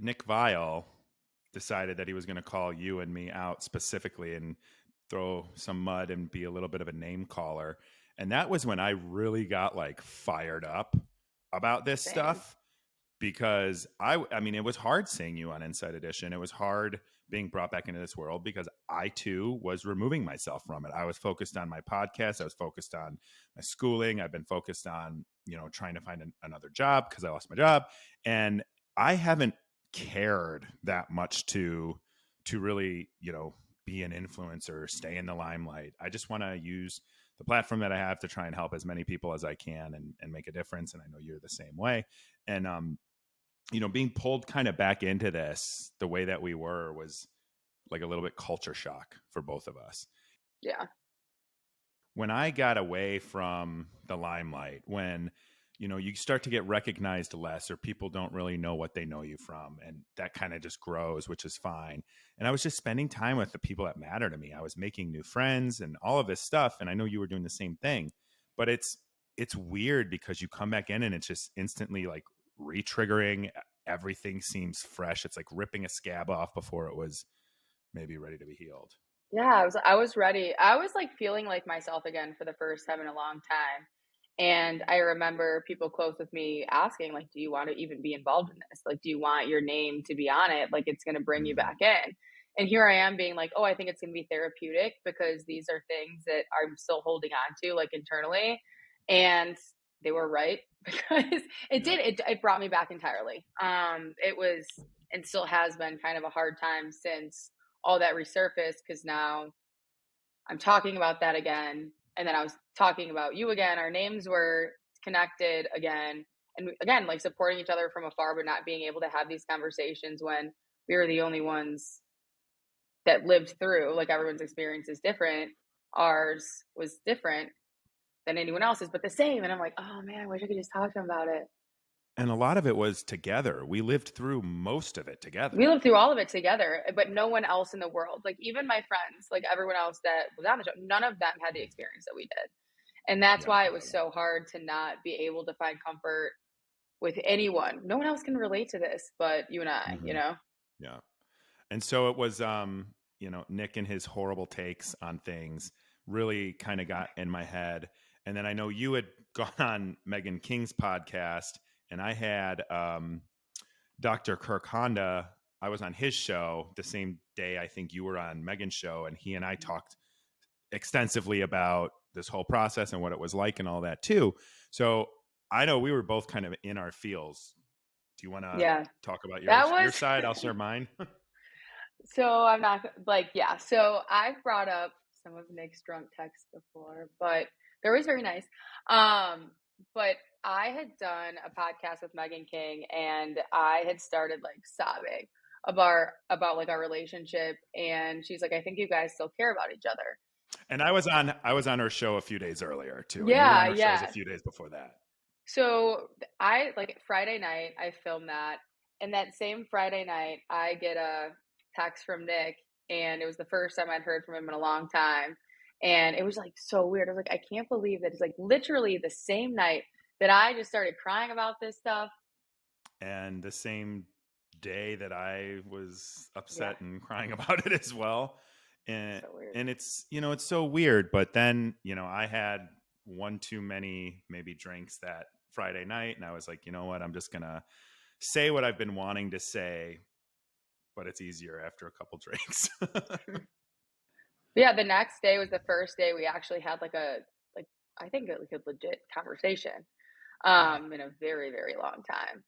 Nick Vile decided that he was going to call you and me out specifically and throw some mud and be a little bit of a name caller. And that was when I really got like fired up about this Same. stuff because I mean, it was hard seeing you on Inside Edition. It was hard being brought back into this world because I too was removing myself from it. I was focused on my podcast. I was focused on my schooling. I've been focused on, trying to find another job because I lost my job. And I haven't cared that much to really, be an influencer, stay in the limelight. I just want to use the platform that I have to try and help as many people as I can and make a difference. And I know you're the same way. And being pulled kind of back into this the way that we were was like a little bit culture shock for both of us. Yeah. When I got away from the limelight, when you start to get recognized less or people don't really know what they know you from, and that kind of just grows, which is fine. And I was just spending time with the people that matter to me. I was making new friends and all of this stuff, and I know you were doing the same thing, but it's weird because you come back in and it's just instantly like re-triggering. Everything seems fresh. It's like ripping a scab off before it was maybe ready to be healed. Yeah, I was ready. I was like feeling like myself again for the first time in a long time. And I remember people close with me asking, like, do you want to even be involved in this? Like, do you want your name to be on it? Like, it's going to bring you Mm-hmm. back in. And here I am being like, oh, I think it's going to be therapeutic because these are things that I'm still holding on to, like internally. And they were right because Yeah. it brought me back entirely. It was and still has been kind of a hard time since all that resurfaced because now I'm talking about that again. And then I was talking about you again. Our names were connected again. And again, like supporting each other from afar, but not being able to have these conversations when we were the only ones that lived through, like everyone's experience is different. Ours was different than anyone else's, but the same. And I'm like, oh man, I wish I could just talk to him about it. And a lot of it was together. We lived through most of it We together. lived through all of it together, but no one else in the world, like even my friends, like everyone else that was on the show, none of them had the experience that we did. And that's Yeah, why it was totally. so hard to not be able to find comfort with anyone. No one else can relate to this but you and I, you Hmm. know? Yeah. And so it was, Nick and his horrible takes on things really kind of got in my head. And then I know you had gone on Megan King's podcast, and I had Dr. Kirk Honda. I was on his show the same day I think you were on Megan's show, and he and I talked extensively about this whole process and what it was like and all that too. So I know we were both kind of in our feels. Do you want to Yeah. talk about That your was side? I'll share mine. so I'm not like, yeah. So I've brought up some of Nick's drunk texts before, but they're always very nice. Um, but I had done a podcast with Megan King and I had started like sobbing about like our relationship. And she's like, I think you guys still care about each other. And I was on her show a few days earlier too, and you were Yeah, on her shows a yeah. few days before that. So I like Friday night, I filmed that. And that same Friday night, I get a text from Nick, and it was the first time I'd heard from him in a long time. And it was like so weird. I was like, I can't believe that it's like literally the same night that I just started crying about this stuff. And the same day that I was Yeah, upset and crying about it as well. And so weird. and it's so weird, but then, I had one too many maybe drinks that Friday night, and I was like, you know what? I'm just going to say what I've been wanting to say, but it's easier after a couple drinks. But yeah, the next day was the first day we actually had like I think like a legit conversation Yeah. in a very, very long time.